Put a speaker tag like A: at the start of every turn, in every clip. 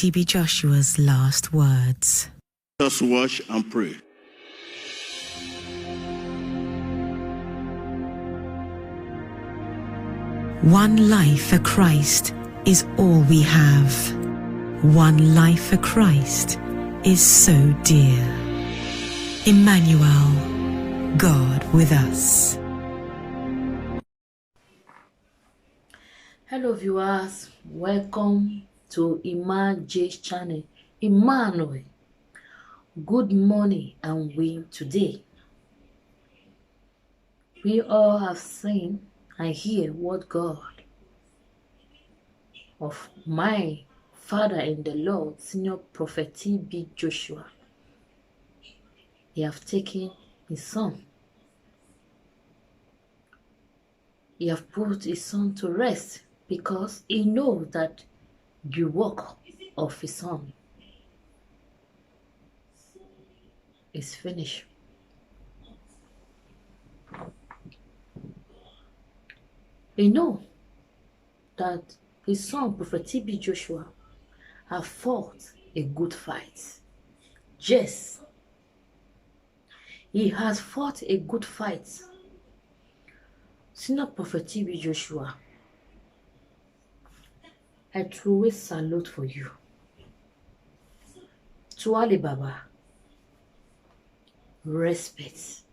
A: TB Joshua's last words.
B: Let us watch and pray.
A: One life for Christ is all we have. One life for Christ is so dear. Emmanuel, God with us.
C: Hello viewers, welcome to Iman J's channel. Emmanuel, good morning and win today. We all have seen and hear what God of my father in the Lord, Senior Prophet TB Joshua, he have taken his son. He have put his son to rest because he knows that the work of his son is finished. He knows that his son, Prophet TB Joshua, have fought a good fight. Yes, he has fought a good fight. Senior Prophet TB Joshua, I truly salute for you. To Ali Baba, respect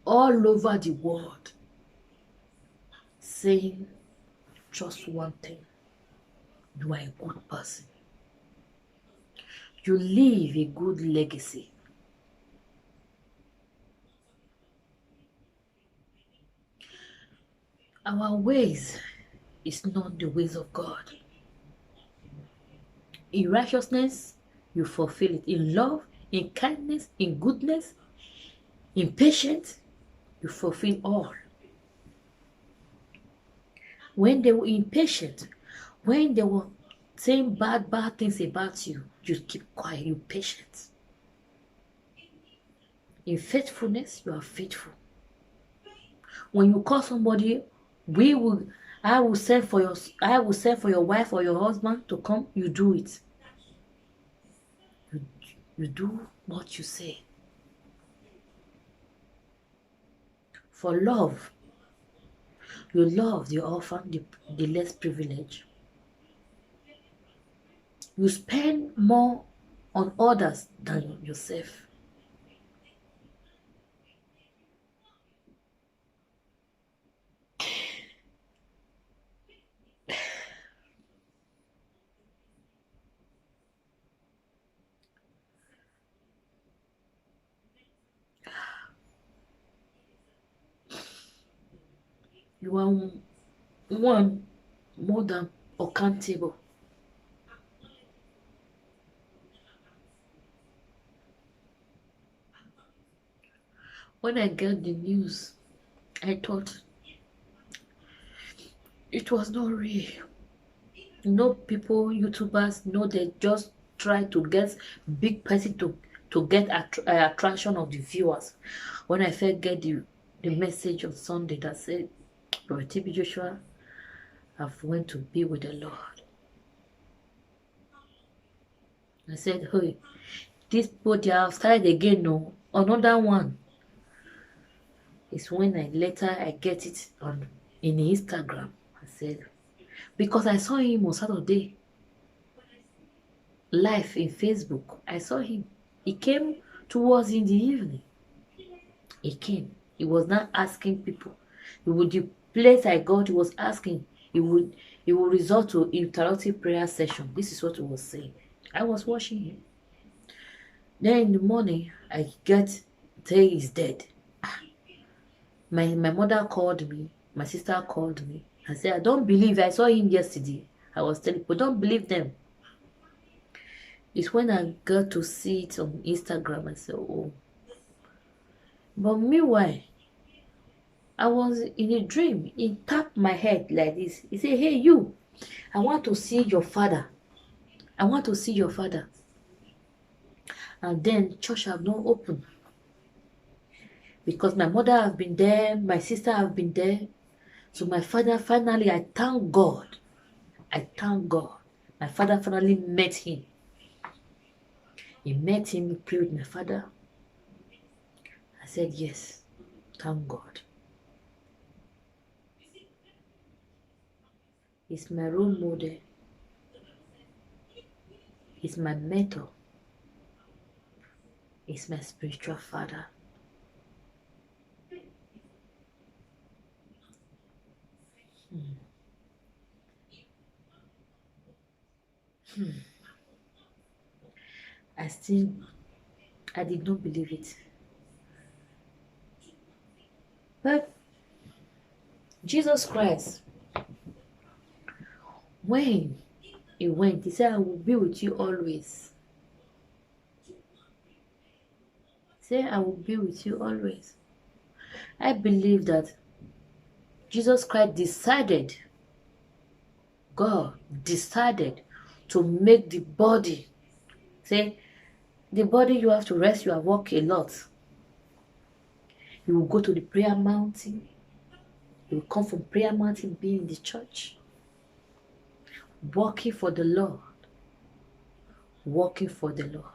C: all over the world, saying just one thing: you are a good person. You leave a good legacy. Our ways is not the ways of God. In righteousness, you fulfill it. In love, in kindness, in goodness, in patience, you fulfill all. When they were impatient, when they were saying bad things about you, you keep quiet, you patient. In faithfulness, you are faithful. When you call somebody, I will send for your wife or your husband to come, you do it. You do what you say. For love, you love the orphan, the less privileged. You spend more on others than yourself. You are one more than accountable. When I got the news, I thought it was not real. You know, people, YouTubers, know they just try to get big person to get attraction of the viewers. When I first get the message on Sunday that said Prophet TB Joshua have went to be with the Lord, I said, hey, this body have started again. No, another one. It's when I get it in Instagram. I said, because I saw him on Saturday live in Facebook. I saw him. He came towards in the evening. He came. He was not asking people. The place I got, he was asking. He would resort to interruptive prayer session. This is what he was saying. I was watching him. Then in the morning, I say he's dead. My mother called me. My sister called me. I said, I don't believe. I saw him yesterday. I was telling people, don't believe them. It's when I got to see it on Instagram, I said, oh. But meanwhile, I was in a dream. He tapped my head like this. He said, hey, you, I want to see your father. I want to see your father. And then church have not opened. Because my mother have been there, my sister have been there. So my father, finally, I thank God. I thank God. My father finally met him. He met him, he prayed with my father. I said, yes, thank God. He's my role model. He's my mentor. He's my spiritual father. I did not believe it. But Jesus Christ, when he went, he said, I will be with you always. He said, I will be with you always. I believe that Jesus Christ decided, God decided to make the body. Say, the body, you have to rest, you have walked a lot. You will go to the prayer mountain. You will come from prayer mountain, be in the church. Walking for the Lord. Walking for the Lord.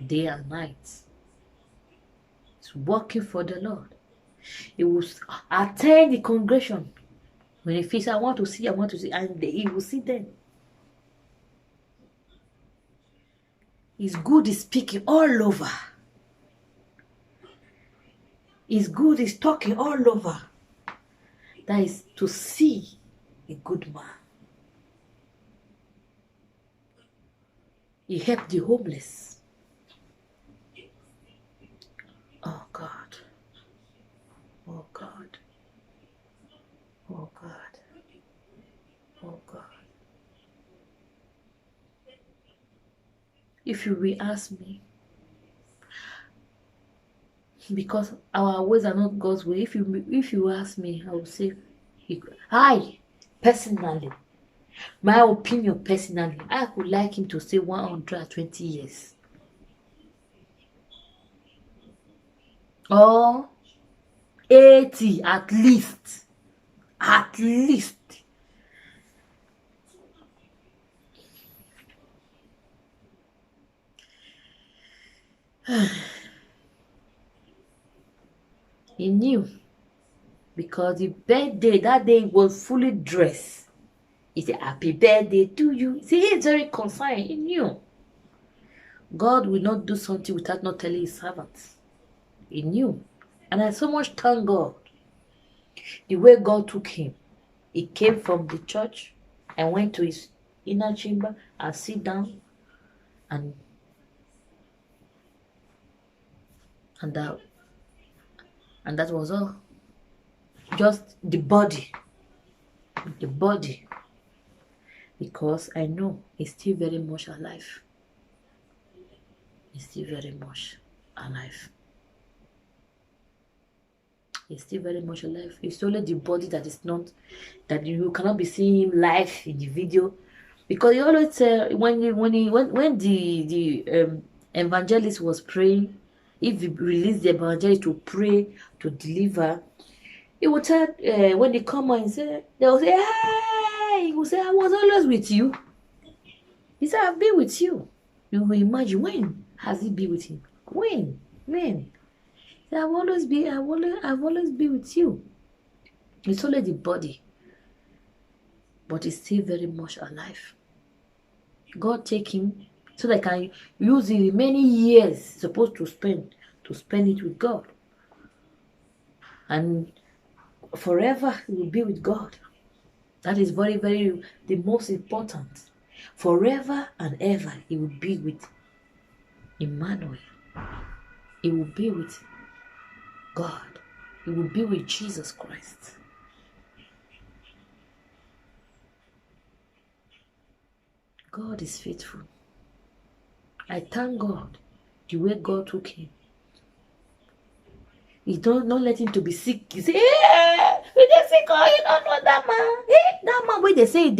C: Day and night. It's working for the Lord. He will attend the congregation. When he feels, I want to see, and he will see them. He's good at speaking all over. He's good at talking all over. That is to see a good man. He helped the homeless. Oh God. Oh God. Oh God. Oh God. If you will ask me, because our ways are not God's way, if you ask me, I will say, I personally, my opinion personally, I would like him to stay 120 years. Or 80 at least. At least. He knew, because the birthday that day was fully dressed. He said, happy birthday to you. See, he's very concerned. He knew God will not do something without not telling his servants. He knew. And I so much thank God the way God took him. He came from the church and went to his inner chamber and sit down, and that was all. Just the body. The body. Because I know he's still very much alive. He's still very much alive. He's still very much alive. It's only the body that is not, that you cannot be seeing him live in the video. Because he always when the evangelist was praying, if he released the evangelist to pray, to deliver, he would tell, when they come and say, they will say, hey, he will say, I was always with you. He said, I've been with you. You will imagine, when has he been with him? When? He said, I've always been with you. It's only the body, but he's still very much alive. God take him so that I can use the remaining years supposed to spend it with God. And forever he will be with God. That is very, very the most important. Forever and ever he will be with Emmanuel. He will be with God. He will be with Jesus Christ. God is faithful. I thank God the way God took him. He don't not let him to be sick. He say, hey, we dey sick, oh, you don't know that man. Hey, that man where they say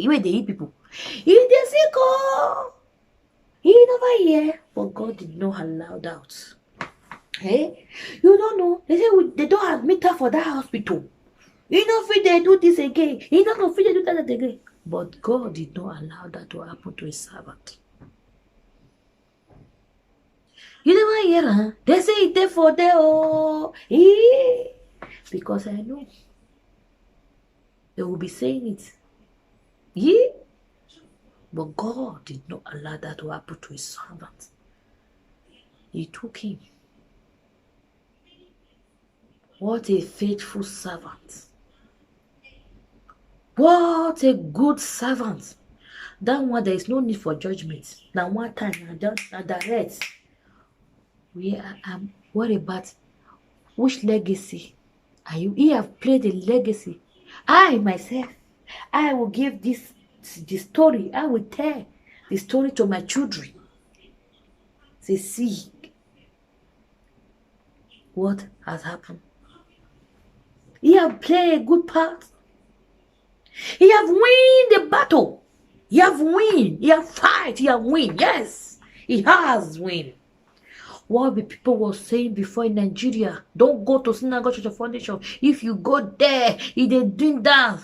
C: where they eat people. He dey sick, oh. He never hear, but God did not allow that. Hey, you don't know. They say they don't admit her for that hospital. You know if they do this again. You know if they do that again. But God did not allow that to happen to his servant. You never hear, huh? They say it there for there, oh. Because I know they will be saying it. Yeah. But God did not allow that to happen to his servant. He took him. What a faithful servant. What a good servant. That one, there is no need for judgment. Now one time, and direct. What about which legacy are you? You have played a legacy. I myself, I will give the story. I will tell the story to my children. Say, see what has happened. He have played a good part. He have win the battle. He have win. He have fight. He have win. Yes, he has win. What the people were saying before in Nigeria, don't go to Synagogue Church of Foundation. If you go there, if they doing that,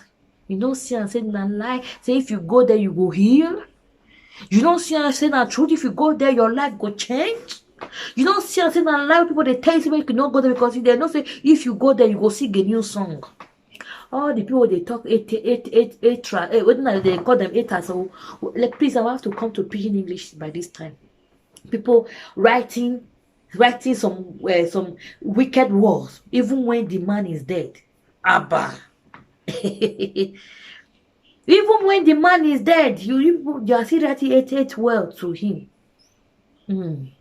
C: you don't see and say na lie. Say if you go there, you go heal. You don't see and say na truth. If you go there, your life go change. You don't see and say na lie. People they tell you you cannot go there because they don't say if you go there, you go sing a new song. All the people they talk they call them haters. So like, please, I have to come to preaching English by this time. People writing some wicked words even when the man is dead. Abba. Even when the man is dead, you are still writing it well to him. On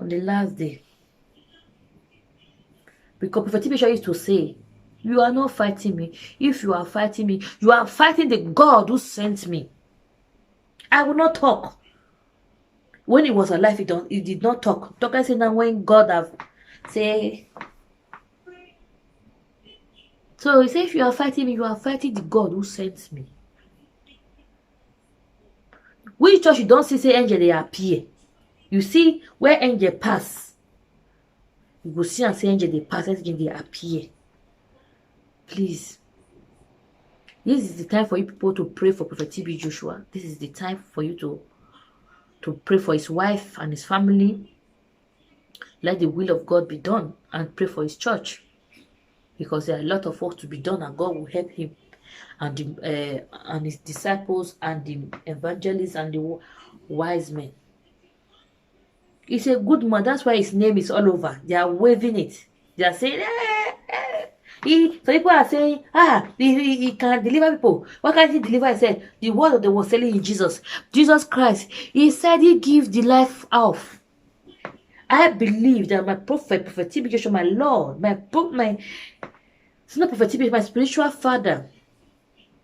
C: the last day, because Prophet Bishop used to say, you are not fighting me. If you are fighting me, you are fighting the God who sent me. I will not talk. When he was alive, he did not talk. Talk, I say now when God have say. So he said, if you are fighting me, you are fighting the God who sent me. Which church you don't see say angel they appear? You see where angel pass. You go see and say angel they pass, angel they appear. Please. This is the time for you people to pray for Prophet TB Joshua. This is the time for you to pray for his wife and his family. Let the will of God be done and pray for his church. Because there are a lot of work to be done and God will help him and his disciples and the evangelists and the wise men. He's a good man. That's why his name is all over. They are waving it. They are saying, so people are saying, he can deliver people. Why can't he deliver? I said, the word that they were selling in Jesus. Jesus Christ. He said he gives the life off. I believe that my Prophet TB Joshua, my Lord, it's not Prophet TB, my spiritual father.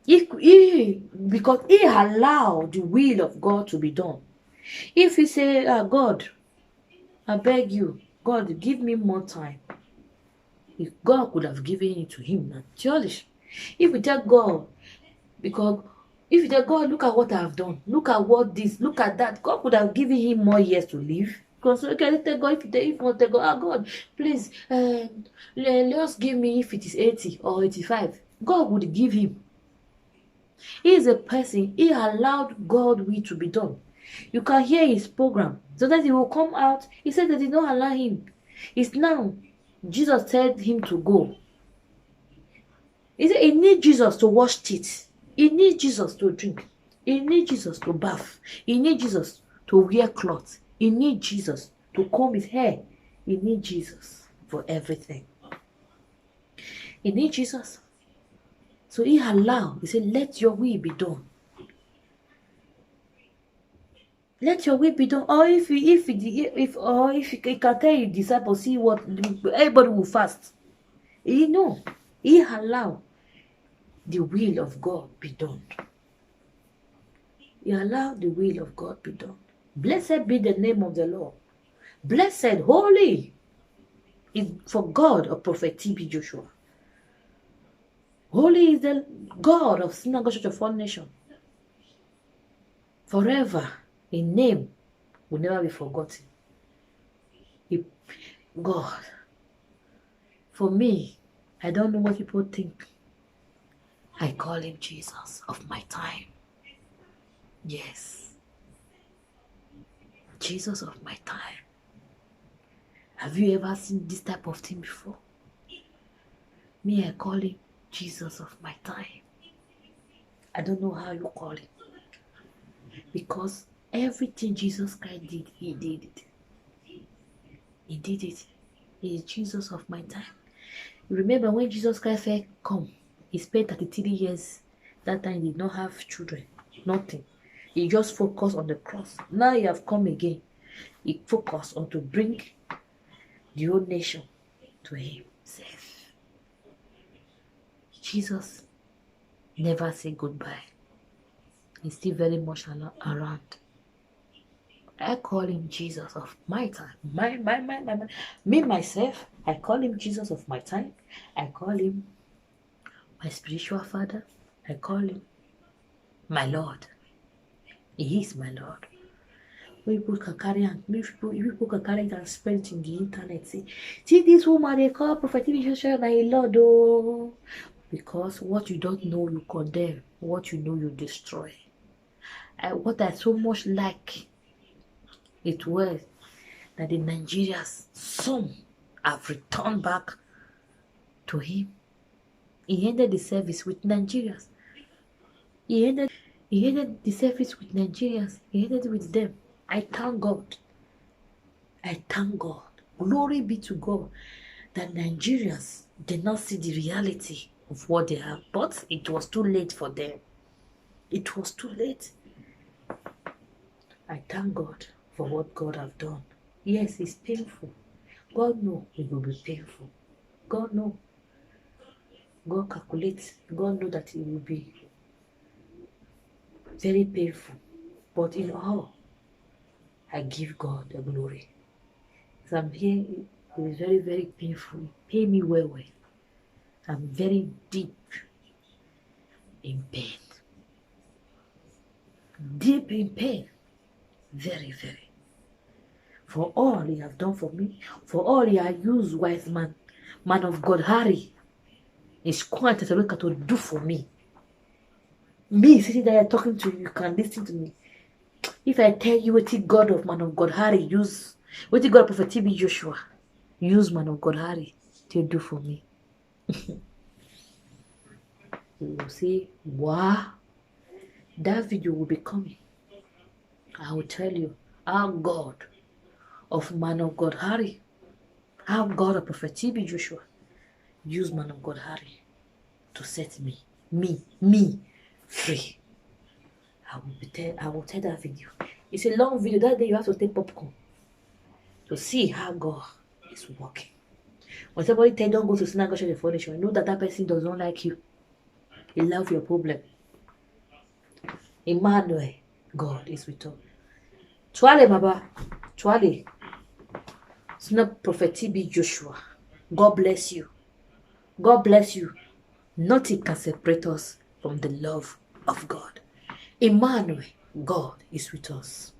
C: Because he allowed the will of God to be done. If he say, God, I beg you, God, give me more time. If God could have given it to him, naturally. If you tell God, because if you tell God, look at what I have done, look at what this, look at that, God could have given him more years to live. Because okay, tell God, if you want to go, God, please, just give me if it is 80 or 85. God would give him. He is a person, he allowed God's will to be done. You can hear his program. So that he will come out. He said that he don't allow him. It's now. Jesus told him to go. He said he needs Jesus to wash teeth. He needs Jesus to drink. He needs Jesus to bath. He needs Jesus to wear clothes. He needs Jesus to comb his hair. He needs Jesus for everything. He needs Jesus. So he allowed. He said, let your will be done. Let your will be done. Or if you can tell your disciples, see what everybody will fast. He know. He allowed the will of God be done. He allowed the will of God be done. Blessed be the name of the Lord. Blessed, holy is for God of Prophet TB Joshua. Holy is the God of Synagogue Church of Foundation. Forever, his name will never be forgotten. God, for me, I don't know what people think. I call him Jesus of my time. Yes. Jesus of my time. Have you ever seen this type of thing before? Me, I call him Jesus of my time. I don't know how you call it. Because everything Jesus Christ did, he did it. He did it. He is Jesus of my time. Remember when Jesus Christ first come, he spent 33 years. That time he did not have children. Nothing. He just focused on the cross. Now he have come again. He focused on to bring the whole nation to himself. Jesus never say goodbye. He's still very much around. I call him Jesus of my time. Me, myself, I call him Jesus of my time. I call him my spiritual father. I call him my Lord. He is my Lord. People can carry it and spread it in the internet. See this woman they call Prophet Joshua my Lord. Oh, because what you don't know you condemn. What you know you destroy. What I so much like it was that the Nigerians, some have returned back to him. He ended the service with Nigerians. He ended the service with Nigerians. He ended with them. I thank God. I thank God. Glory be to God that Nigerians did not see the reality of what they have. But it was too late for them. It was too late. I thank God for what God have done. Yes, it's painful. God knows it will be painful. God knows. God calculates. God knows that it will be very painful. But in all, I give God the glory. Because I'm here, it is very, very painful. Pay me well. I'm very deep in pain. Deep in pain. Very, very. For all he have done for me, for all he has used wise man of God, Harry, is quite a look to do for me. Me sitting there talking to you, you can listen to me. If I tell you what the God of man of God, Harry, use, what the God of Prophet TB Joshua, use man of God, Harry, to do for me. You will say, wow, that video will be coming. I will tell you how God of man of God Harry, how God of Prophet TB Joshua use man of God Harry to set me free. I will tell that video. It's a long video. That day you have to take popcorn to see how God is working. When somebody tell you don't go to synagogue the furniture, I know that that person does not like you. He loves your problem. Emmanuel, God is with us. Twale Baba, Twale. It's not Prophet TB Joshua. God bless you. God bless you. Nothing can separate us from the love of God. Emmanuel, God is with us.